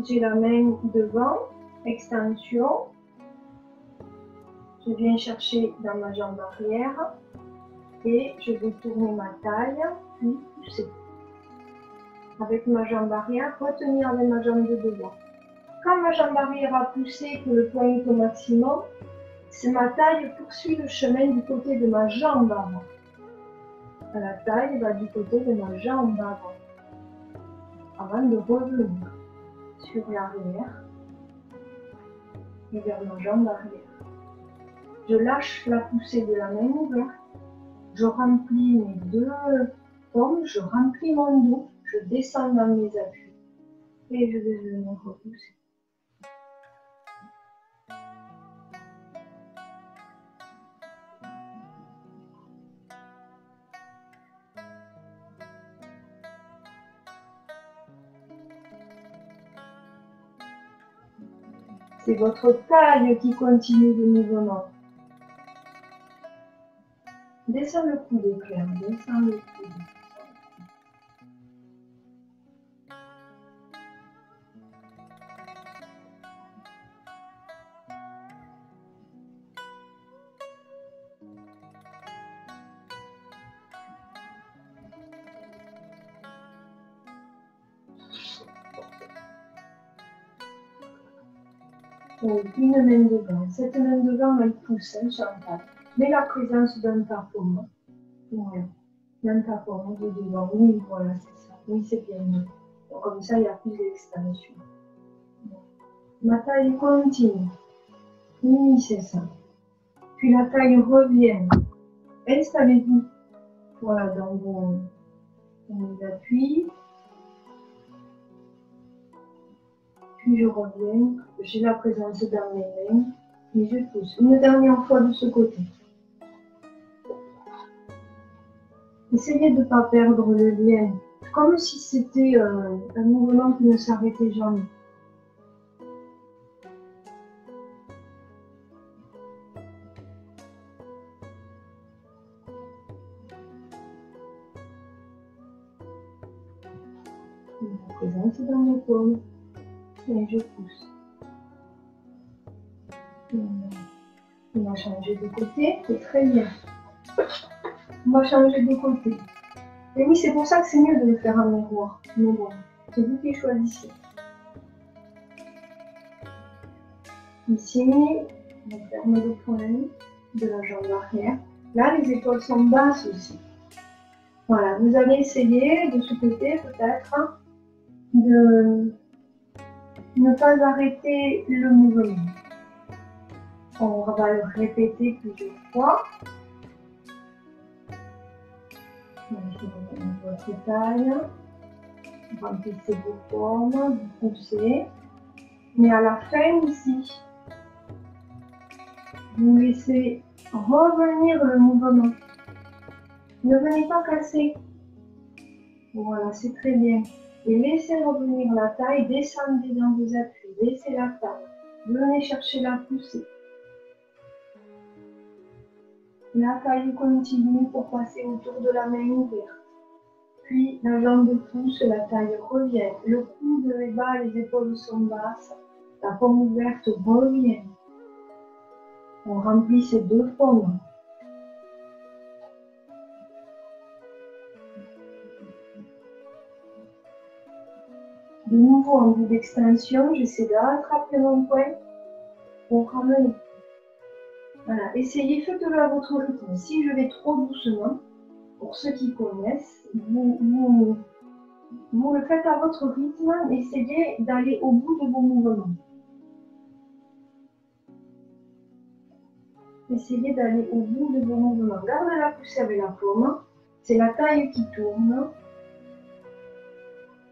j'ai la main devant, extension. Je viens chercher dans ma jambe arrière et je vais tourner ma taille, puis pousser. Avec ma jambe arrière, retenir avec ma jambe de devant. Quand ma jambe arrière a poussé, que le poing est au maximum, c'est ma taille poursuit le chemin du côté de ma jambe avant. La taille va du côté de ma jambe avant de revenir sur l'arrière et vers ma jambe arrière. Je lâche la poussée de la main ouverte, je remplis mes deux paumes, je remplis mon dos, je descends dans mes appuis et je vais venir repousser. C'est votre taille qui continue le mouvement. Descends le coude, Claire, descends le coude. Une main devant. Cette main devant, elle pousse, hein, Chantal. Mais la présence d'un tapon. Ouais. D'un tapon de devant. Oui, voilà, c'est ça. Oui, c'est bien mieux. Donc, comme ça, il y a plus d'extension. Ma taille continue. Oui, c'est ça. Puis la taille revient. Installez-vous voilà, dans vos appuis. Puis je reviens. J'ai la présence dans mes mains. Et je pousse. Une dernière fois de ce côté. Essayez de ne pas perdre le lien. Comme si c'était un mouvement qui ne s'arrêtait jamais. Je présente dans mes paumes et je pousse. On va changer de côté, c'est très bien. On va changer de côté. Et oui, c'est pour ça que c'est mieux de le faire en miroir. Mais bon, c'est vous qui choisissez. Ici, on ferme le point de la jambe arrière. Là, les épaules sont basses aussi. Voilà, vous allez essayer de ce côté peut-être de ne pas arrêter le mouvement. On va le répéter plusieurs fois. Votre taille, remplissez vos formes, vous poussez. Mais à la fin ici, vous laissez revenir le mouvement. Ne venez pas casser. Voilà, c'est très bien. Et laissez revenir la taille, descendez dans vos appuis, laissez la taille. Venez chercher la poussée. La taille continue pour passer autour de la main ouverte. Puis la jambe pousse, la taille revient. Le coude est bas, les épaules sont basses. La paume ouverte revient. On remplit ces deux paumes. De nouveau en bout d'extension, j'essaie de rattraper mon poing pour ramener. Voilà, essayez, faites-le à votre rythme. Si je vais trop doucement, pour ceux qui connaissent, vous le faites à votre rythme, essayez d'aller au bout de vos mouvements. Essayez d'aller au bout de vos mouvements. Gardez la poussée avec la paume, c'est la taille qui tourne.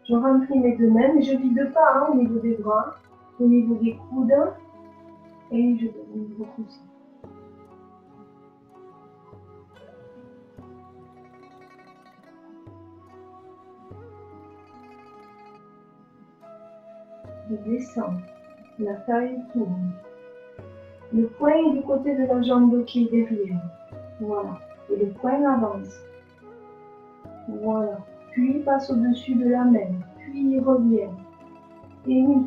Je remplis mes deux mains, mais je ne vide pas au niveau des bras, au niveau des coudes, et je vais repousser. Je descends, la taille tourne. Le poing est du côté de la jambe qui est derrière. Voilà. Et le poing avance. Voilà. Puis il passe au-dessus de la main. Puis il revient. Et oui.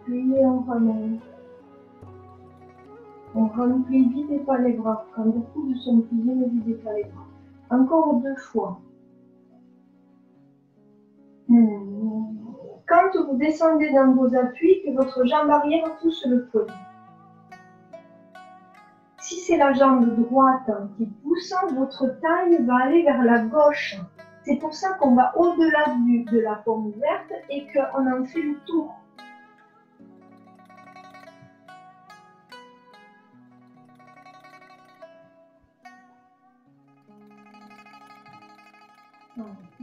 Puis on ramène. On remplit, videz pas les bras. Quand beaucoup de sont pliés, ne videz pas les bras. Encore deux fois. Quand vous descendez dans vos appuis, que votre jambe arrière touche le poignet. Si c'est la jambe droite qui pousse, votre taille va aller vers la gauche. C'est pour ça qu'on va au-delà de la paume ouverte et qu'on en fait le tour.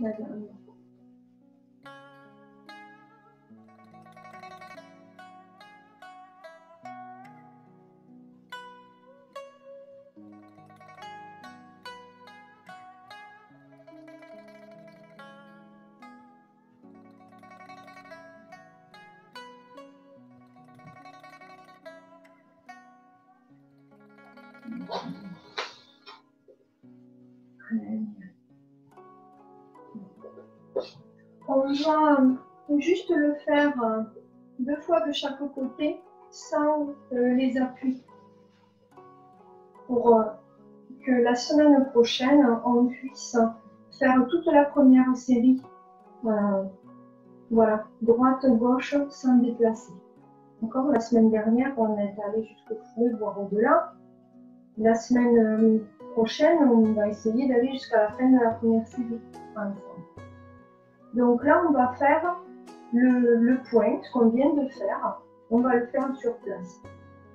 La dernière. On va juste le faire deux fois de chaque côté sans les appuis pour que la semaine prochaine on puisse faire toute la première série voilà, droite, gauche sans déplacer. Encore la semaine dernière on est allé jusqu'au fond, voire au-delà. La semaine prochaine on va essayer d'aller jusqu'à la fin de la première série ensemble. Donc là, on va faire le point, ce qu'on vient de faire, on va le faire sur place.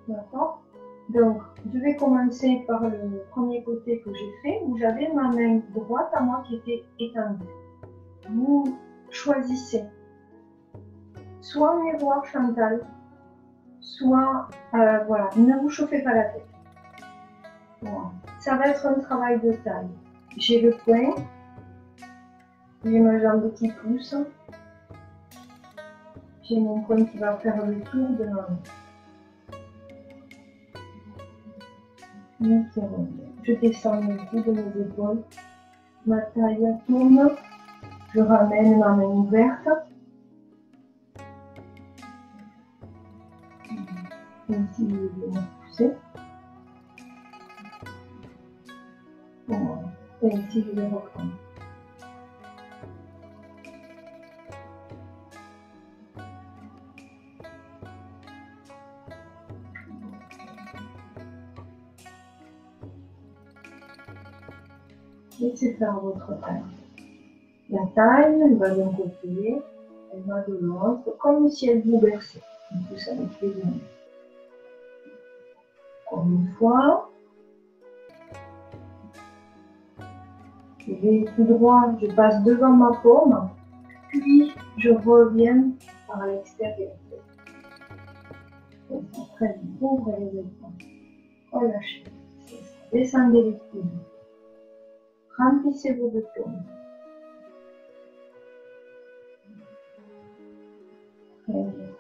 D'accord? Donc, je vais commencer par le premier côté que j'ai fait, où j'avais ma main droite à moi qui était étendue. Vous choisissez soit un miroir Chantal, soit, voilà, ne vous chauffez pas la tête. Voilà. Ça va être un travail de taille. J'ai le poing, j'ai ma jambe qui pousse, j'ai mon poing qui va faire le tour de ma main. Je descends le bout de mes épaules, ma taille tourne, je ramène ma main ouverte. Ici, je vais me pousser. Voilà. Et ici, je vais reprendre. Laissez faire votre taille. La taille, elle va d'un côté, elle va de l'autre, comme si elle vous berçait. Du coup, ça me fait bien. Encore une fois. Je vais tout droit, je passe devant ma paume, puis je reviens par l'extérieur. Après, vous ouvrez les épaules. Relâchez. Descendez les coudes. Remplissez vos deux paumes.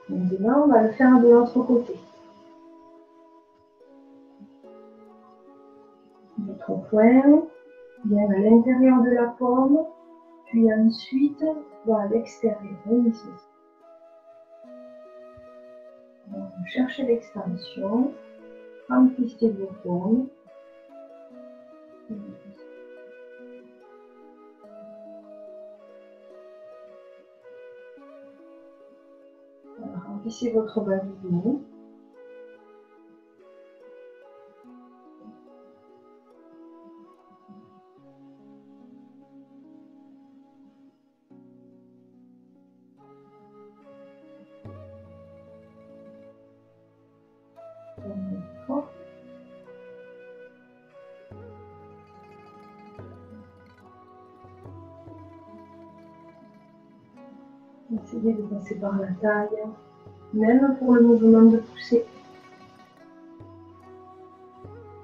Maintenant, on va le faire de l'autre côté. Votre poing vient à l'intérieur de la paume, puis ensuite va à l'extérieur. Cherchez l'extension, remplissez vos paumes. Remplissez votre bas du dos. Essayez de passer par la taille, même pour le mouvement de poussée.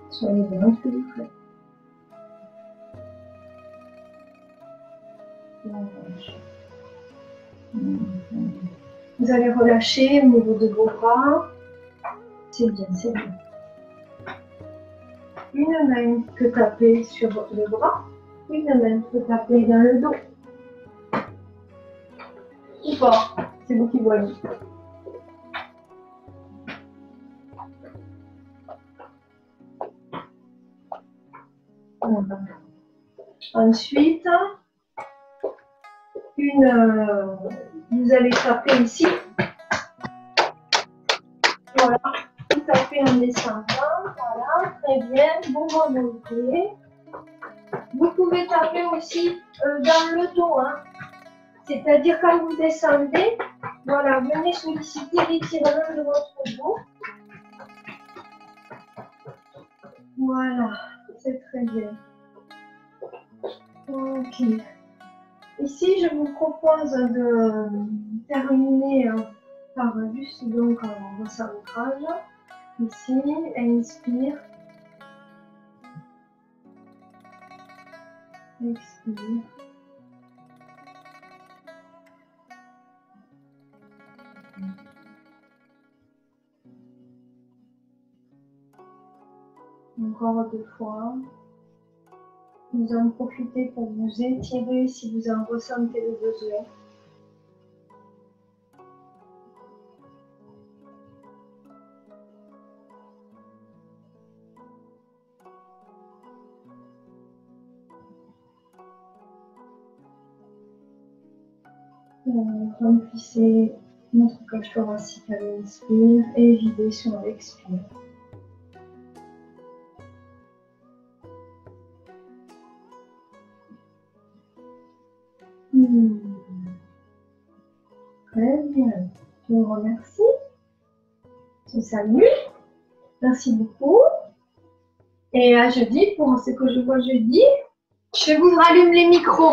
Soyez bien ce que vous faites. Vous allez relâcher au niveau de vos bras. C'est bien, c'est bien. Une main peut taper sur le bras, une main peut taper dans le dos. Ou pas, c'est vous qui voyez. Voilà. Ensuite, vous allez taper ici. Voilà, vous tapez en descendant. Voilà, très bien. Vous remontez. Vous pouvez taper aussi dans le dos. Hein. C'est-à-dire quand vous descendez, voilà, venez solliciter l'étirement de votre dos. Voilà, c'est très bien. Ok. Ici, je vous propose de terminer par juste donc un recentrage. Ici, inspire. Expire. Encore deux fois. Vous en profitez pour vous étirer si vous en ressentez le besoin. Remplissez notre cage thoracique à l'inspire et videz sur l'expire. Très bien. Je vous remercie. Je salue. Merci beaucoup. Et à jeudi pour ce que je vois jeudi. Je vous rallume les micros.